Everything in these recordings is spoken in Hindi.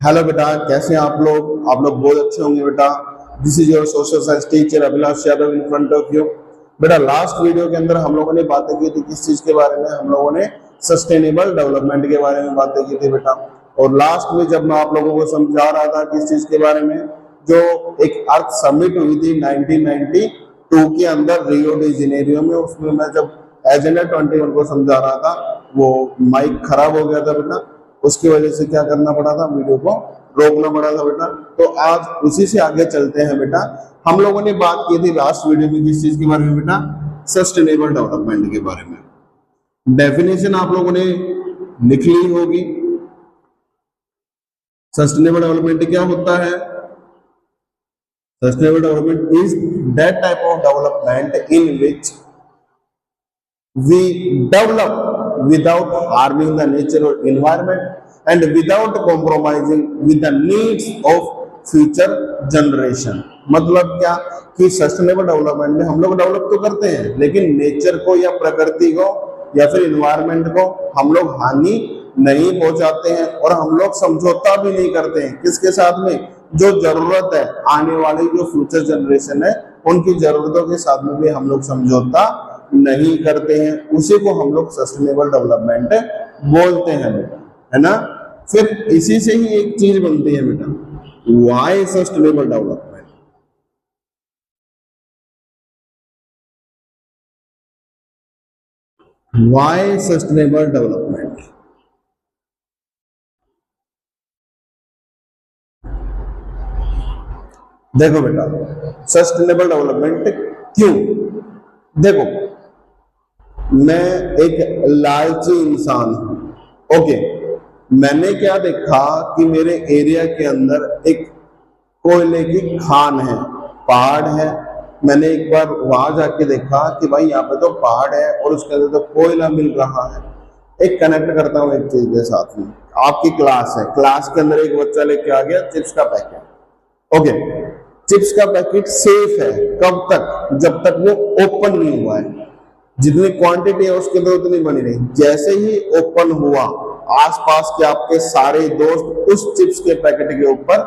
हेलो बेटा, कैसे हैं आप लोग? आप लोग बहुत अच्छे होंगे बेटा। This is your social science teacher Abhilash Yadav in front of you. बेटा, लास्ट वीडियो के अंदर हम लोगों ने बातें की थी किस चीज के बारे में? हम लोगों ने सस्टेनेबल डेवलपमेंट के बारे में बातें की थी बेटा। और लास्ट में जब मैं आप लोगों को समझा रहा था किस चीज के बारे में, जो एक अर्थ समिट हुई थी 1992 के अंदर रियो डी जेनेरियो में, उसमें मैं जब एजेंडा 21 को समझा रहा था, वो माइक खराब हो गया था बेटा। उसकी वजह से क्या करना पड़ा था, वीडियो को रोकना पड़ा था बेटा। तो आज उसी से आगे चलते हैं बेटा। हम लोगों ने बात की थी लास्ट वीडियो में किस चीज के बारे में बेटा? सस्टेनेबल डेवलपमेंट के बारे में। डेफिनेशन आप लोगों ने लिख ली होगी। सस्टेनेबल डेवलपमेंट क्या होता है? Sustainable development is that type of development in which we develop without harming the nature or environment and without compromising with the needs of future generation। मतलब क्या कि सस्टेनेबल डेवलपमेंट में हम लोग डेवलप तो करते हैं, लेकिन नेचर को या प्रकृति को या फिर इन्वायरमेंट को हम लोग हानि नहीं पहुंचाते हैं, और हम लोग समझौता भी नहीं करते हैं। किसके साथ में? जो जरूरत है, आने वाली जो फ्यूचर जनरेशन है, उनकी जरूरतों के साथ में भी हम लोग समझौता नहीं करते हैं। उसी को हम लोग सस्टेनेबल डेवलपमेंट बोलते हैं बेटा, है ना। फिर इसी से ही एक चीज बनती है बेटा, why sustainable development. Why sustainable development? देखो बेटा, सस्टेनेबल डेवलपमेंट क्यों? देखो, मैं एक लालची इंसान हूं। ओके, मैंने क्या देखा कि मेरे एरिया के अंदर एक कोयले की खान है, पहाड़ है। मैंने एक बार वहां जाके देखा कि भाई यहाँ पे तो पहाड़ है और उसके अंदर तो कोयला मिल रहा है। एक कनेक्ट करता हूँ एक चीज के साथ में। आपकी क्लास है, क्लास के अंदर एक बच्चा लेके आ गया चिप्स का पैकेट। ओके, चिप्स का पैकेट सेफ है कब तक? जब तक वो ओपन नहीं हुआ है। जितनी क्वांटिटी है उसके अंदर उतनी बनी रही। जैसे ही ओपन हुआ, आसपास के आपके सारे दोस्त उस चिप्स के पैकेट के ऊपर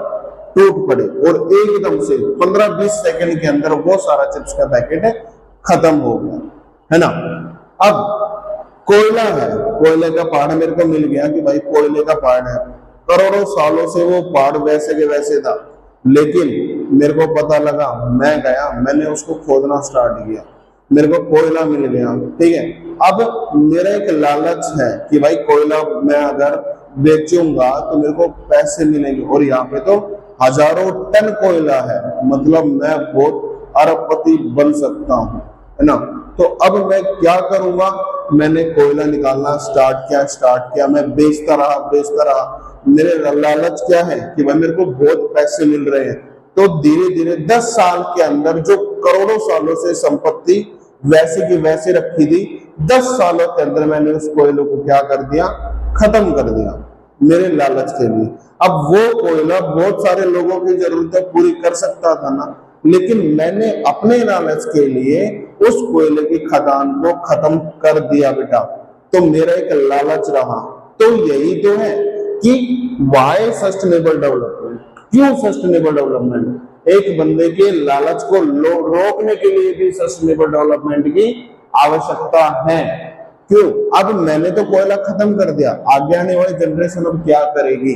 टूट पड़े और एकदम से 15-20 सेकंड के अंदर वो सारा चिप्स का पैकेट खत्म हो गया, है ना। अब कोयला है, कोयले का पहाड़ मेरे को मिल गया कि भाई कोयले का पहाड़ है। करोड़ों सालों से वो पहाड़ वैसे के वैसे था, लेकिन मेरे को पता लगा, मैं गया, मैंने उसको खोदना स्टार्ट किया, मेरे को कोयला मिल गया। ठीक है, अब मेरा एक लालच है कि भाई कोयला मैं अगर बेचूंगा तो मेरे को पैसे मिलेंगे, और यहाँ पे तो हजारों टन कोयला है, मतलब मैं बहुत अरबपति बन सकता हूँ, है ना। तो अब मैं क्या करूंगा? मैंने कोयला निकालना स्टार्ट किया। मैं बेचता रहा। मेरे लालच क्या है कि भाई मेरे को बहुत पैसे मिल रहे हैं। तो धीरे धीरे 10 साल के अंदर जो करोड़ों सालों से संपत्ति वैसे की वैसे रखी थी, 10 सालों के अंदर मैंने उस कोयले को क्या कर दिया? खत्म कर दिया, मेरे लालच के लिए। अब वो कोयला बहुत सारे लोगों की जरूरतें पूरी कर सकता था ना, लेकिन मैंने अपने लालच के लिए उस कोयले की खदान को खत्म कर दिया बेटा। तो मेरा एक लालच रहा। तो यही तो है कि व्हाई सस्टेनेबल डेवलपमेंट। क्यों सस्टेनेबल डेवलपमेंट? एक बंदे के लालच को रोकने के लिए भी सस्टेनेबल डेवलपमेंट की आवश्यकता है। क्यों? अब मैंने तो कोयला खत्म कर दिया, आगे आने वाली जनरेशन अब क्या करेगी?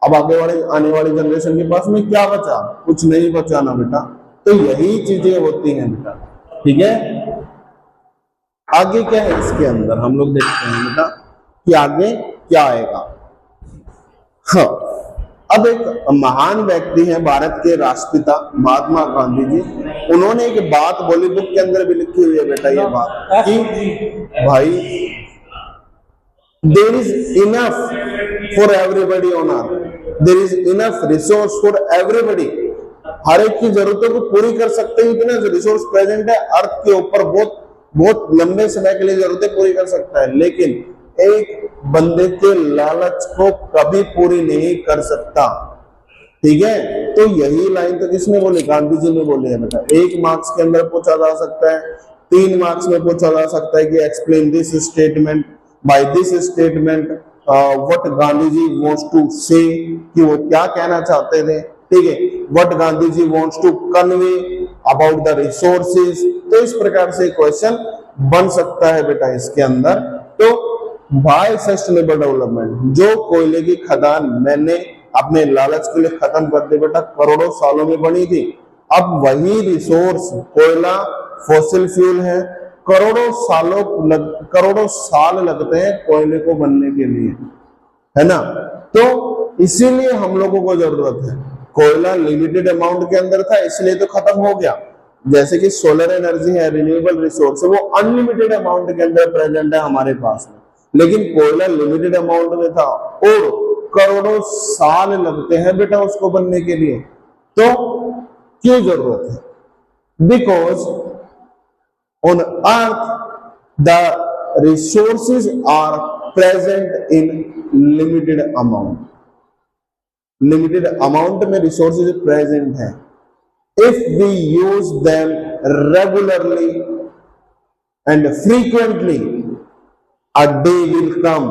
अब आने वाली जनरेशन के पास में क्या बचा? कुछ नहीं बचा ना बेटा। तो यही चीजें होती हैं बेटा, ठीक है। आगे क्या है इसके अंदर हम लोग देखते हैं बेटा कि आगे क्या आएगा। हाँ, अब एक महान व्यक्ति है, भारत के राष्ट्रपिता महात्मा गांधी जी। उन्होंने एक बात बोली, बुक के अंदर भी लिखी हुई है बेटा ये बात, कि भाई there is enough for everybody on earth, there is enough resource for everybody. हर एक की जरूरतों को पूरी कर सकते हैं, इतना रिसोर्स प्रेजेंट है अर्थ के ऊपर, बहुत लंबे समय के लिए जरूरतें पूरी कर सकता है, लेकिन एक बंदे के लालच को कभी पूरी नहीं कर सकता। ठीक है, तो यही लाइन तो किसने बोली? गांधी जी ने बोली है बेटा। 1 मार्क्स के अंदर पूछा जा सकता है, 3 मार्क्स में पूछा जा सकता है कि explain this statement by this statement, what Gandhi ji wants to say, कि वो क्या कहना चाहते थे, ठीक है, what Gandhi ji wants to convey about the resources. तो इस प्रकार से क्वेश्चन बन सकता है बेटा इसके अंदर। तो बाय सस्टेनेबल डेवलपमेंट, जो कोयले की खदान मैंने अपने लालच के लिए खत्म कर दी बेटा, करोड़ों सालों में बनी थी, अब वही रिसोर्स कोयला फॉसिल फ्यूल है, करोड़ों साल लगते हैं कोयले को बनने के लिए, है ना। तो इसीलिए हम लोगों को जरूरत है, कोयला लिमिटेड अमाउंट के अंदर था इसलिए तो खत्म हो गया। जैसे कि सोलर एनर्जी है, रिन्यूएबल रिसोर्स है, वो अनलिमिटेड अमाउंट के अंदर प्रेजेंट है हमारे पास में, लेकिन कोयला लिमिटेड अमाउंट में था और करोड़ों साल लगते हैं बेटा उसको बनने के लिए। तो क्यों जरूरत है? Because on earth the resources are present in limited amount में resources present हैं। if we use them regularly and frequently, a day will come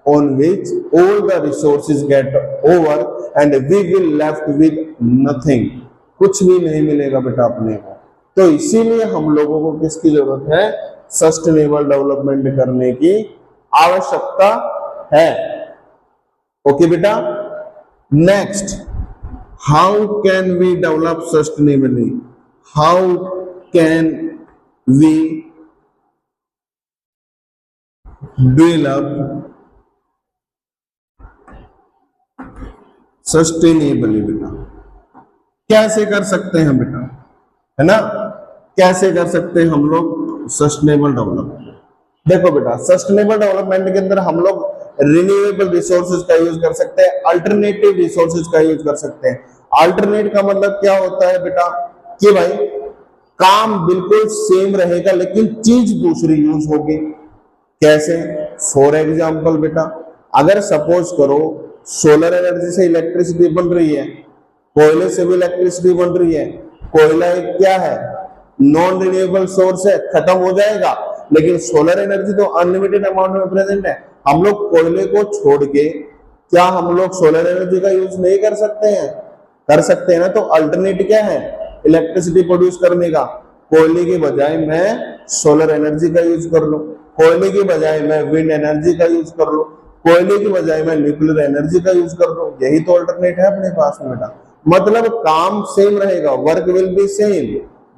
on which all the resources get over and we will left with nothing, कुछ भी नहीं मिलेगा बेटा अपने को। तो इसीलिए हम लोगों को किसकी जरूरत है? सस्टेनेबल डेवलपमेंट करने की आवश्यकता है। ओके बेटा, next, how can we develop sustainably? How can we develop sustainably? बेटा कैसे कर सकते हैं बेटा, है ना, कैसे कर सकते हैं हम लोग सस्टेनेबल डेवलपमेंट? देखो बेटा, सस्टेनेबल डेवलपमेंट के अंदर हम लोग रिन्यूएबल रिसोर्सेज का यूज कर सकते हैं, अल्टरनेटिव रिसोर्सेज का यूज कर सकते हैं। अल्टरनेट का मतलब क्या होता है बेटा, कि भाई काम बिल्कुल सेम रहेगा लेकिन चीज दूसरी यूज होगी। कैसे? फॉर एग्जाम्पल बेटा, अगर सपोज करो सोलर एनर्जी से इलेक्ट्रिसिटी बन रही है, कोयले से भी इलेक्ट्रिसिटी बन रही है, कोयला एक क्या है? नॉन रिन्यूएबल सोर्स है, खत्म हो जाएगा, लेकिन सोलर एनर्जी तो अनलिमिटेड अमाउंट में प्रेजेंट है। हम लोग कोयले को छोड़ के क्या हम लोग सोलर एनर्जी का यूज नहीं कर सकते हैं? कर सकते हैं ना। तो अल्टरनेट क्या है इलेक्ट्रिसिटी प्रोड्यूस करने का? कोयले की बजाय मैं सोलर एनर्जी का यूज कर लूं, कोयले की बजाय मैं विंड एनर्जी का यूज कर लूं, कोयले की बजाय मैं न्यूक्लियर एनर्जी का यूज कर लूं। यही तो अल्टरनेट है अपने पास में बेटा। मतलब काम सेम रहेगा, work will be same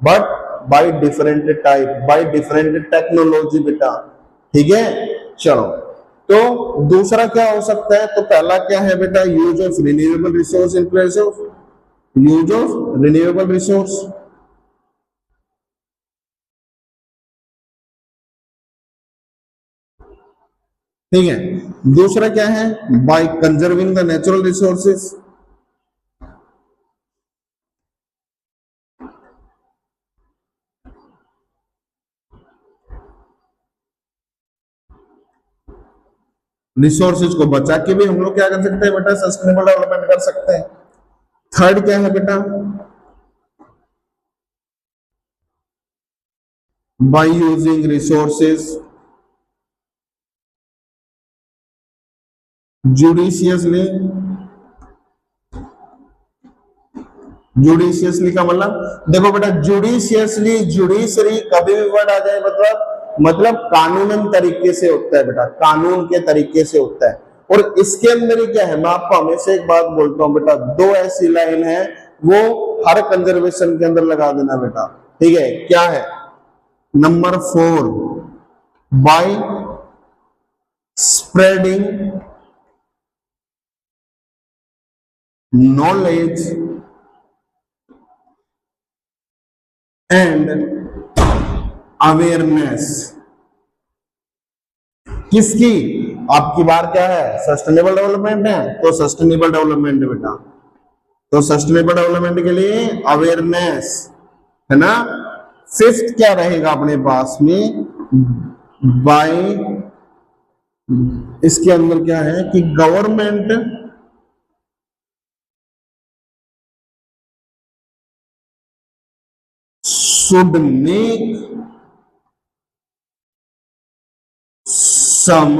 but by different type, by different technology बेटा, ठीक है। चलो, तो दूसरा क्या हो सकता है? तो पहला क्या है बेटा? Use of renewable resource in place of use of renewable resource. ठीक है। दूसरा क्या है? By conserving the natural resources. Resources को बचा के भी हम लोग क्या कर सकते हैं बेटा? सस्टेनेबल डेवलपमेंट कर सकते हैं। थर्ड क्या है बेटा? By using resources judiciously. Judiciously का देखो बेटा, जुडिशियसली, जुडिशरी कभी भी वर्ड आ जाए मतलब कानूनन तरीके से होता है बेटा, कानून के तरीके से होता है। और इसके अंदर ही क्या है, मैं आपको हमेशा एक बात बोलता हूं बेटा, दो ऐसी लाइन है वो हर कंजर्वेशन के अंदर लगा देना बेटा, ठीक है। क्या है? Number 4, by spreading knowledge and awareness. किसकी? आपकी बार क्या है? सस्टेनेबल डेवलपमेंट है, तो सस्टेनेबल डेवलपमेंट बेटा, तो सस्टेनेबल डेवलपमेंट के लिए अवेयरनेस, है ना। फिफ्थ क्या रहेगा अपने पास में? बाय, इसके अंदर क्या है कि government should make some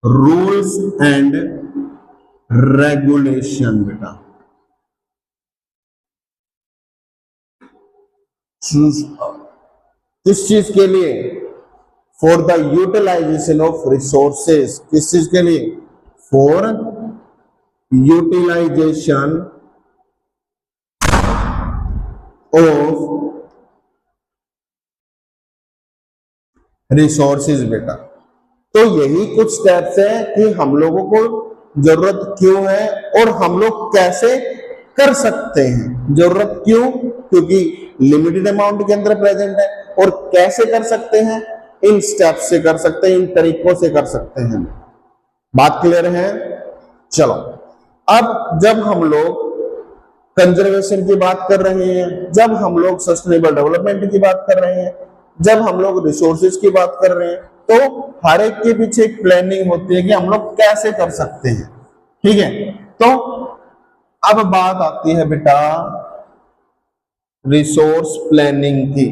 rules and regulation बेटा, किस चीज के लिए? For the utilization of resources, किस चीज के लिए? फॉर यूटिलाइजेशन ऑफ रिसोर्सेज बेटा। तो यही कुछ स्टेप्स हैं कि हम लोगों को जरूरत क्यों है और हम लोग कैसे कर सकते हैं। जरूरत क्यों? क्योंकि लिमिटेड अमाउंट के अंदर प्रेजेंट है। और कैसे कर सकते हैं? इन स्टेप्स से कर सकते हैं, इन तरीकों से कर सकते हैं। बात क्लियर है? चलो, अब जब हम लोग कंजर्वेशन की बात कर रहे हैं, जब हम लोग सस्टेनेबल डेवलपमेंट की बात कर रहे हैं, जब हम लोग रिसोर्सेज की बात कर रहे हैं, तो हर एक के पीछे एक प्लानिंग होती है कि हम लोग कैसे कर सकते हैं। ठीक है, तो अब बात आती है बेटा रिसोर्स प्लानिंग की।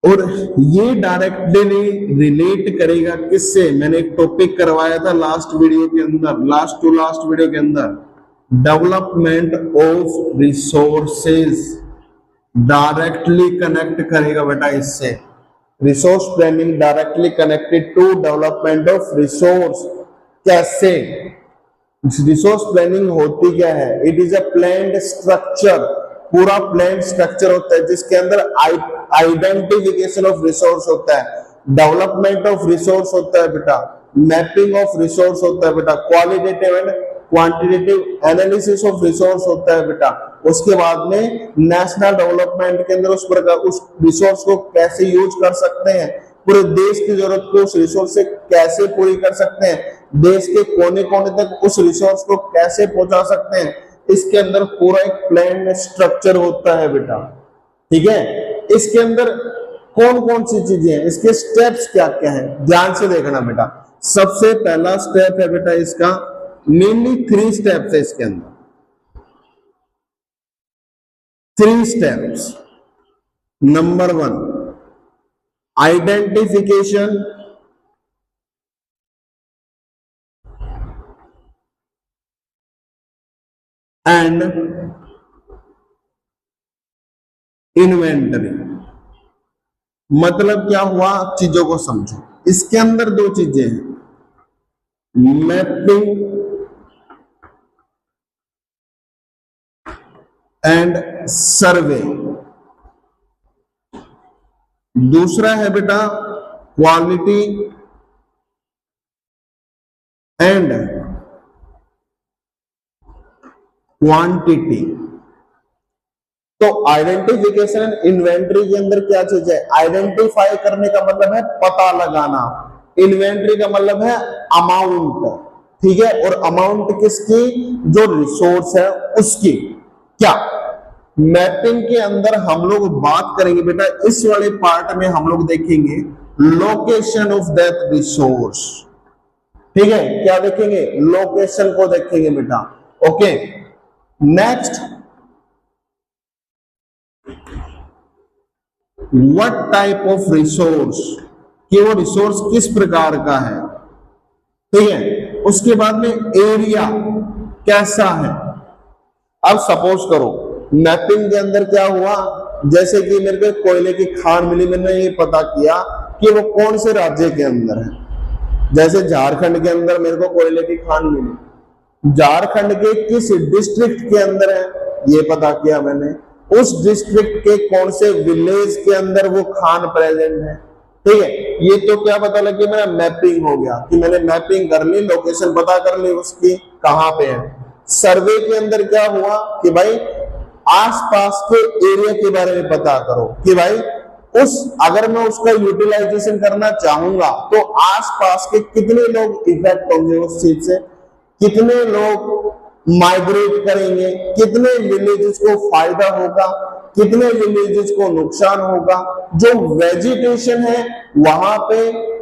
और ये डायरेक्टली रिलेट करेगा किससे? मैंने एक टॉपिक करवाया था लास्ट वीडियो के अंदर, लास्ट टू लास्ट वीडियो के अंदर, development of resources. Directly connect करेगा बेटा इससे। Resource planning directly connected to development of resource. कैसे? रिसोर्स प्लानिंग होती क्या है? It is a planned structure, पूरा प्लान स्ट्रक्चर होता है जिसके अंदर आइडेंटिफिकेशन ऑफ रिसोर्स होता है, डेवलपमेंट ऑफ रिसोर्स होता है बेटा, मैपिंग ऑफ रिसोर्स होता है बेटा, qualitative and quantitative analysis of resource होता है बेटा। उसके बाद में नेशनल डेवलपमेंट के अंदर उस प्रकार उस रिसोर्स को कैसे यूज कर सकते हैं, पूरे देश की जरूरत को उस रिसोर्स से कैसे पूरी कर सकते हैं, देश के कोने कोने तक उस रिसोर्स को कैसे पहुंचा सकते हैं, इसके अंदर पूरा एक प्लान स्ट्रक्चर होता है बेटा। ठीक है, इसके अंदर कौन कौन सी चीजें हैं, इसके स्टेप्स क्या क्या हैं, ध्यान से देखना बेटा। सबसे पहला स्टेप है बेटा इसका, मेनली 3 स्टेप्स है इसके अंदर, 3 steps. Number 1 identification, and inventory. मतलब क्या हुआ, चीजों को समझो। इसके अंदर 2 चीजें हैं, मैपिंग एंड सर्वे। दूसरा है बेटा क्वालिटी एंड क्वांटिटी। तो आइडेंटिफिकेशन एंड इन्वेंटरी के अंदर क्या चीज है? आइडेंटिफाई करने का मतलब है पता लगाना, इन्वेंटरी का मतलब है अमाउंट। ठीक है, और अमाउंट किसकी? जो रिसोर्स है उसकी। क्या मैपिंग के अंदर हम लोग बात करेंगे बेटा, इस वाले पार्ट में हम लोग देखेंगे लोकेशन ऑफ दैट रिसोर्स। ठीक है, क्या देखेंगे? लोकेशन को देखेंगे बेटा। Okay, next what type of resource, कि वो रिसोर्स किस प्रकार का है। ठीक है, उसके बाद में एरिया कैसा है। अब सपोज करो मैपिंग के अंदर क्या हुआ, जैसे कि मेरे को कोयले की खान मिली, मैंने ये पता किया कि वो कौन से राज्य के अंदर है। जैसे झारखंड के अंदर मेरे को कोयले की खान मिली, झारखंड के किस डिस्ट्रिक्ट के अंदर है ये पता किया मैंने, उस डिस्ट्रिक्ट के कौन से विलेज के अंदर वो खान प्रेजेंट है। ठीक है, ये तो क्या पता लग गया, मेरा मैपिंग हो गया कि मैंने मैपिंग कर ली, लोकेशन पता कर ली उसकी कहां पे है। सर्वे के अंदर क्या हुआ कि भाई आसपास के एरिया के बारे में पता करो कि भाई अगर मैं उसका यूटिलाइजेशन करना चाहूंगा तो आसपास के कितने लोग इफेक्ट होंगे उस चीज से, कितने लोग माइग्रेट करेंगे, कितने विलेजेस को फायदा होगा, कितने विलेजेस को नुकसान होगा, जो वेजिटेशन है वहां पे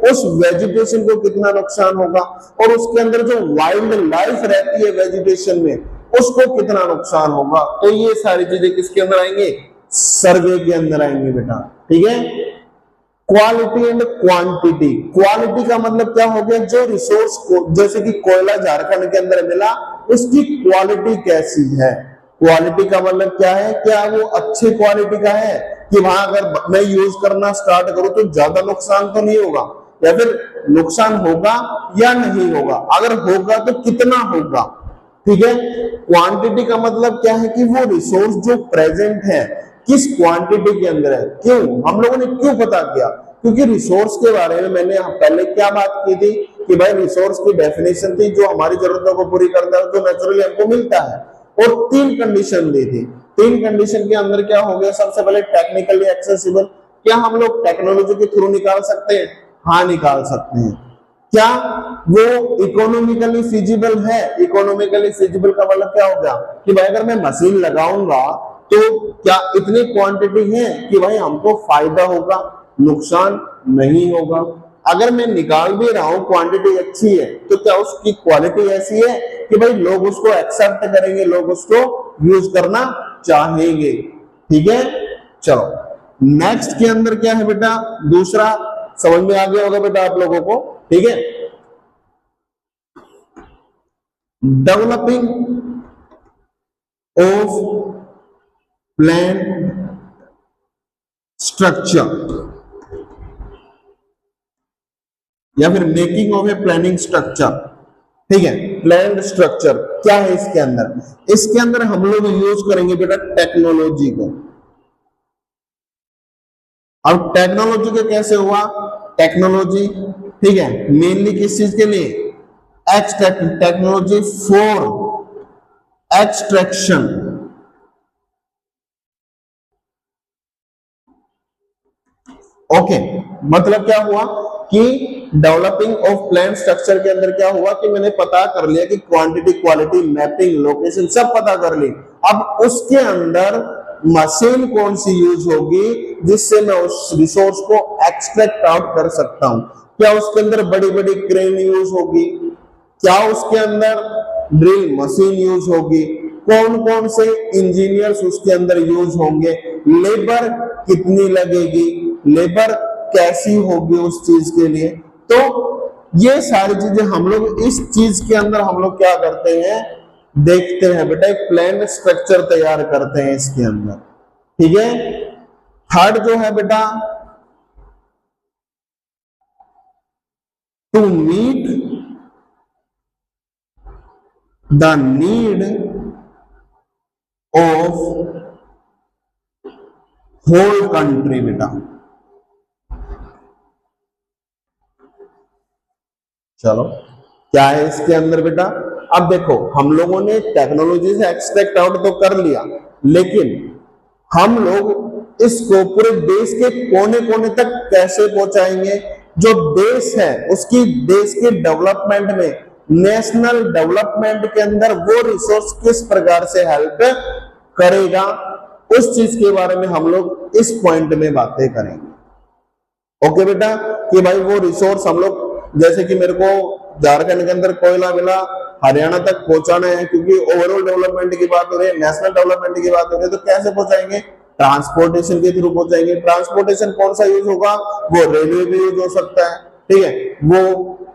उस वेजिटेशन को कितना नुकसान होगा, और उसके अंदर जो वाइल्ड लाइफ रहती है वेजिटेशन में उसको कितना नुकसान होगा। तो ये सारी चीजें किसके अंदर आएंगे, सर्वे के अंदर आएंगे बेटा, ठीक है। क्वालिटी एंड क्वांटिटी, क्वालिटी का मतलब क्या हो गया, जो रिसोर्स को, जैसे कि कोयला झारखंड के अंदर मिला, उसकी क्वालिटी कैसी है। क्वालिटी का मतलब क्या है, क्या वो अच्छी क्वालिटी का है कि वहां अगर मैं यूज करना स्टार्ट करूं तो ज्यादा नुकसान तो नहीं होगा, या फिर नुकसान होगा या नहीं होगा, अगर होगा तो कितना होगा, ठीक है। क्वांटिटी का मतलब क्या है कि वो रिसोर्स जो प्रेजेंट है किस क्वांटिटी के अंदर है। क्यों हम लोगों ने क्यों पता किया, क्योंकि रिसोर्स के बारे में मैंने पहले क्या बात की थी कि भाई रिसोर्स की डेफिनेशन थी जो हमारी जरूरतों को पूरी करता है, जो नेचुरली हमको मिलता है, और 3 कंडीशन दी थी। 3 कंडीशन के अंदर क्या हो गया, सबसे पहले टेक्निकली एक्सेसिबल, क्या हम लोग टेक्नोलॉजी के थ्रू निकाल सकते हैं, हाँ निकाल सकते हैं। क्या वो इकोनॉमिकली फिजिबल है, इकोनॉमिकली फिजिबल का मतलब क्या होगा कि भाई अगर मैं मशीन लगाऊंगा तो क्या इतनी क्वांटिटी है कि भाई हमको फायदा होगा, नुकसान नहीं होगा। अगर मैं निकाल भी रहा हूं, क्वांटिटी अच्छी है, तो क्या उसकी क्वालिटी ऐसी है कि भाई लोग उसको एक्सेप्ट करेंगे, लोग उसको यूज करना चाहेंगे, ठीक है। चलो नेक्स्ट के अंदर क्या है बेटा, दूसरा समझ में आ गया होगा बेटा आप लोगों को, ठीक है। डेवलपिंग ऑफ प्लान स्ट्रक्चर या फिर making of a planning structure, ठीक है। प्लान स्ट्रक्चर क्या है इसके अंदर, इसके अंदर हम लोग यूज करेंगे बेटा टेक्नोलॉजी को। अब टेक्नोलॉजी के कैसे हुआ, टेक्नोलॉजी, ठीक है, मेनली किस चीज के लिए, टेक्नोलॉजी फॉर एक्सट्रैक्शन, ओके। मतलब क्या हुआ कि डेवलपिंग ऑफ प्लान स्ट्रक्चर के अंदर क्या हुआ कि मैंने पता कर लिया कि क्वांटिटी, क्वालिटी, मैपिंग, लोकेशन सब पता कर ली। अब उसके अंदर मशीन कौन सी यूज होगी जिससे मैं उस रिसोर्स को एक्सट्रैक्ट आउट कर सकता हूं। क्या उसके अंदर बड़ी बड़ी क्रेन यूज होगी, क्या उसके अंदर ड्रिल मशीन यूज होगी, कौन कौन से इंजीनियर्स उसके अंदर यूज होंगे, लेबर कितनी लगेगी, लेबर कैसी होगी उस चीज के लिए। तो ये सारी चीजें हम लोग इस चीज के अंदर हम लोग क्या करते हैं, देखते हैं बेटा, एक प्लान स्ट्रक्चर तैयार करते हैं इसके अंदर, ठीक है। थर्ड जो है बेटा, to meet the need of whole country बेटा। चलो क्या है इसके अंदर बेटा, अब देखो हम लोगों ने टेक्नोलॉजी से एक्सट्रैक्ट आउट तो कर लिया, लेकिन हम लोग इसको पूरे देश के कोने कोने तक कैसे पहुंचाएंगे। जो देश है उसकी, देश के डेवलपमेंट में, नेशनल डेवलपमेंट के अंदर वो रिसोर्स किस प्रकार से हेल्प करेगा, उस चीज के बारे में हम लोग इस पॉइंट में बातें करेंगे, ओके बेटा। कि भाई वो रिसोर्स हम लोग, जैसे कि मेरे को झारखंड के अंदर कोयला मिला, हरियाणा तक पहुंचाना है, क्योंकि ओवरऑल डेवलपमेंट की बात हो रही है, नेशनल डेवलपमेंट की बात हो रही है, तो कैसे पहुंचाएंगे, ट्रांसपोर्टेशन के थ्रू पहुंचाएंगे। ट्रांसपोर्टेशन कौन सा यूज होगा, वो रेलवे भी यूज हो सकता है, ठीक है, वो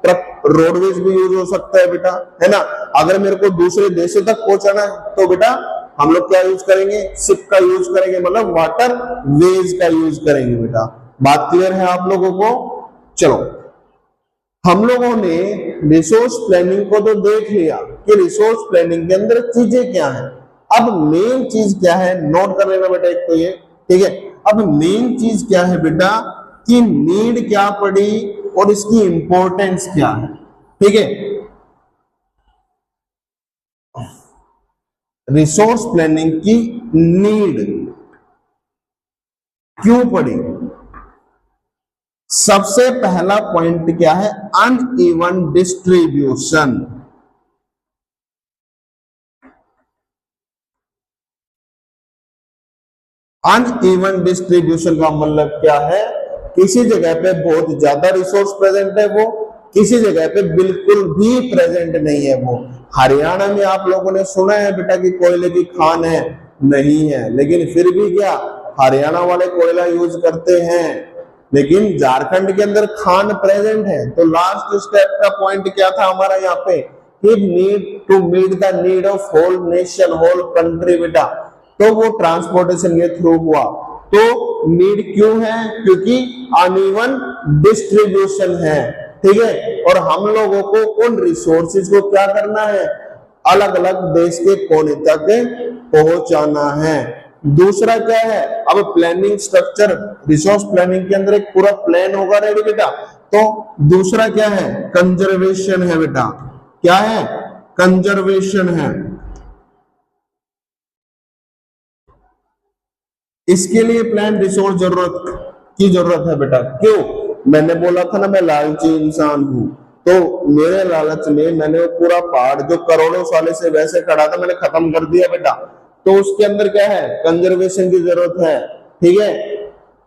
ट्रक रोडवेज भी यूज हो सकता है बेटा, है ना। अगर मेरे को दूसरे देशों तक पहुंचाना है तो बेटा हम लोग क्या यूज करेंगे, शिप का यूज करेंगे, मतलब वाटर वेज का यूज करेंगे बेटा। बात क्लियर है आप लोगों को। चलो हम लोगों ने रिसोर्स प्लानिंग को तो देख लिया कि रिसोर्स प्लानिंग के अंदर चीजें क्या है। अब मेन चीज क्या है, नोट कर लेना बेटा एक तो ये, ठीक है। अब मेन चीज क्या है बेटा कि नीड क्या पड़ी और इसकी इंपॉर्टेंस क्या है, ठीक है। रिसोर्स प्लानिंग की नीड क्यों पड़ी, सबसे पहला पॉइंट क्या है, अनइवन डिस्ट्रीब्यूशन। अनइवन डिस्ट्रीब्यूशन का मतलब क्या है, किसी जगह पे बहुत ज्यादा रिसोर्स प्रेजेंट है, वो किसी जगह पे बिल्कुल भी प्रेजेंट नहीं है वो, हरियाणा में आप लोगों ने सुना है बेटा कि कोयले की खान है? नहीं है, लेकिन फिर भी क्या हरियाणा वाले कोयला यूज करते हैं, लेकिन झारखंड के अंदर खान प्रेजेंट है। तो लास्ट स्टेप का पॉइंट क्या था हमारा यहाँ पे कि need to meet the need of whole nation, whole country बेटा। तो वो ट्रांसपोर्टेशन के थ्रू हुआ। तो नीड क्यों है? क्योंकि अनइवन डिस्ट्रीब्यूशन है, ठीक है। और हम लोगों को उन रिसोर्सेज को क्या करना है? अलग अलग देश के कोने तक पहुंचाना है। दूसरा क्या है? अब प्लानिंग स्ट्रक्चर, रिसोर्स प्लानिंग के अंदर एक पूरा प्लान होगा रेडी बेटा। तो दूसरा क्या है? कंजर्वेशन है बेटा। क्या है? कंजर्वेशन है। इसके लिए प्लान रिसोर्स जरूरत है बेटा। क्यों? मैंने बोला था ना मैं लालची इंसान हूं, तो मेरे लालच में मैंने वो पूरा पहाड़ जो करोड़ों सालों से वैसे खड़ा था मैंने खत्म कर दिया बेटा। तो उसके अंदर क्या है? कंजर्वेशन की जरूरत है, ठीक है।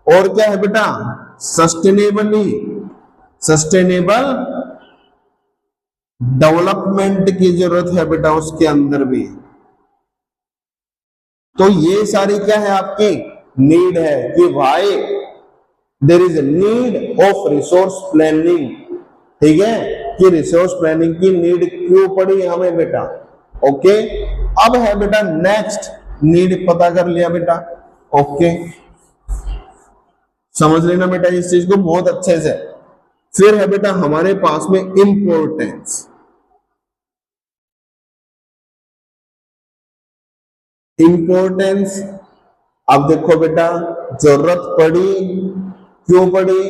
और क्या है बेटा? सस्टेनेबल डेवलपमेंट की जरूरत है बेटा उसके अंदर भी। तो ये सारी क्या है? आपकी नीड है कि भाई there is a need of resource planning, ठीक है। कि रिसोर्स प्लानिंग की नीड क्यों पड़ी हमें बेटा। ओके, अब है बेटा नेक्स्ट, नीड पता कर लिया बेटा। ओके, समझ लेना बेटा इस चीज को बहुत अच्छे से। फिर है बेटा हमारे पास में इंपॉर्टेंस। इंपॉर्टेंस, अब देखो बेटा जरूरत पड़ी, क्यों पड़ी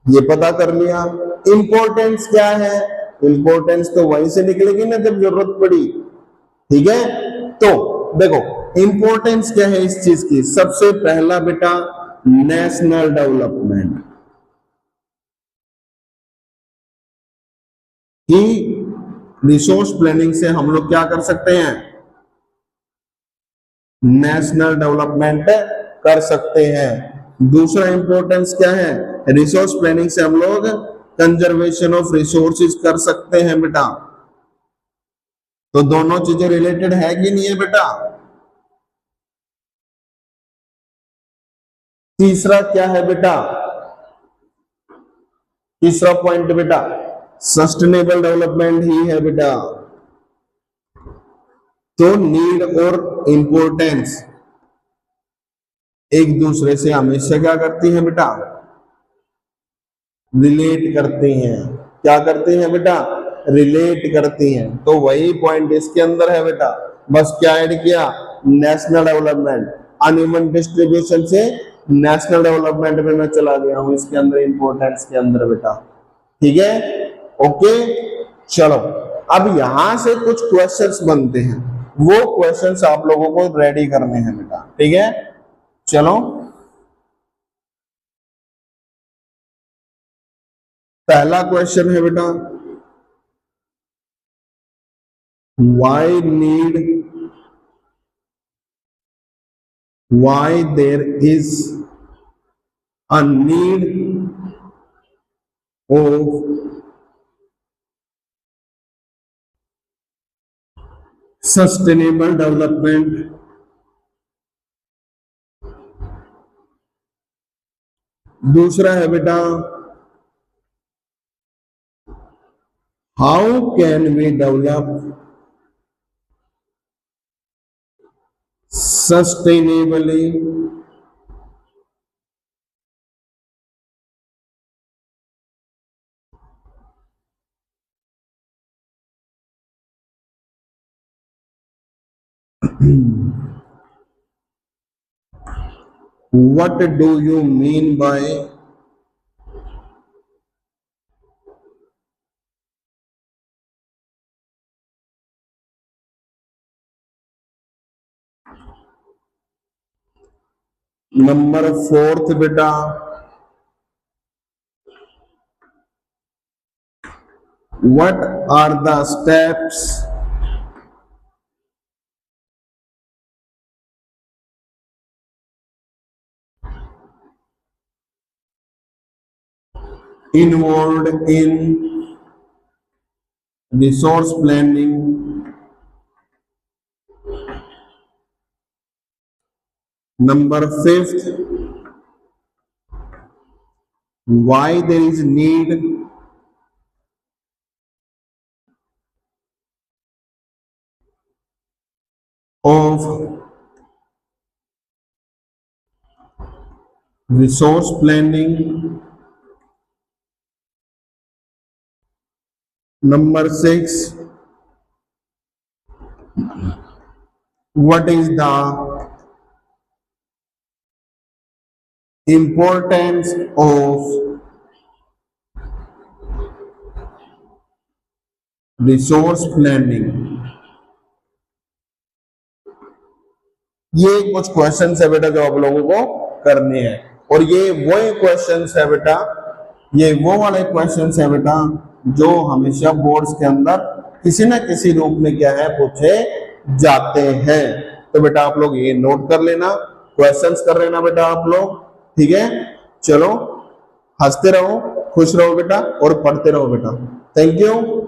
ये पता कर लिया। इंपॉर्टेंस क्या है? इंपॉर्टेंस तो वहीं से निकलेगी ना जब जरूरत पड़ी, ठीक है। तो देखो इंपॉर्टेंस क्या है इस चीज की? सबसे पहला बेटा नेशनल डेवलपमेंट, कि रिसोर्स प्लानिंग से हम लोग क्या कर सकते हैं? नेशनल डेवलपमेंट कर सकते हैं। दूसरा इंपॉर्टेंस क्या है? रिसोर्स प्लानिंग से हम लोग कंजर्वेशन ऑफ रिसोर्सेज कर सकते हैं बेटा। तो दोनों चीजें रिलेटेड है कि नहीं है बेटा। तीसरा क्या है बेटा? तीसरा पॉइंट बेटा सस्टेनेबल डेवलपमेंट ही है बेटा। तो नीड और इंपॉर्टेंस एक दूसरे से हमेशा क्या करती है बेटा? रिलेट करती हैं। क्या करती हैं बेटा? रिलेट करती हैं। तो वही पॉइंट इसके अंदर है बेटा। बस क्या ऐड किया? National development. अनइवन डिस्ट्रीब्यूशन से नेशनल डेवलपमेंट में मैं चला गया हूं इसके अंदर, इंपॉर्टेंस के अंदर बेटा, ठीक है। ओके, चलो अब यहां से कुछ क्वेश्चंस बनते हैं, वो क्वेश्चंस आप लोगों को रेडी करने हैं बेटा, ठीक है। चलो पहला क्वेश्चन है बेटा, why there is a need of sustainable development दूसरा है बेटा how can we develop sustainably what do you mean by number fourth बेटा what are the steps involved in resource planning Number fifth, why there is need of resource planning. Number six, what is the importance of resource planning. ये कुछ क्वेश्चंस है बेटा जो आप लोगों को करने हैं, और ये वो क्वेश्चंस है बेटा, ये वो वाले क्वेश्चंस है बेटा जो हमेशा बोर्ड्स के अंदर किसी ना किसी रूप में क्या है पूछे जाते हैं। तो बेटा आप लोग ये नोट कर लेना, क्वेश्चंस कर लेना बेटा आप लोग, ठीक है। चलो हंसते रहो, खुश रहो बेटा और पढ़ते रहो बेटा। Thank you.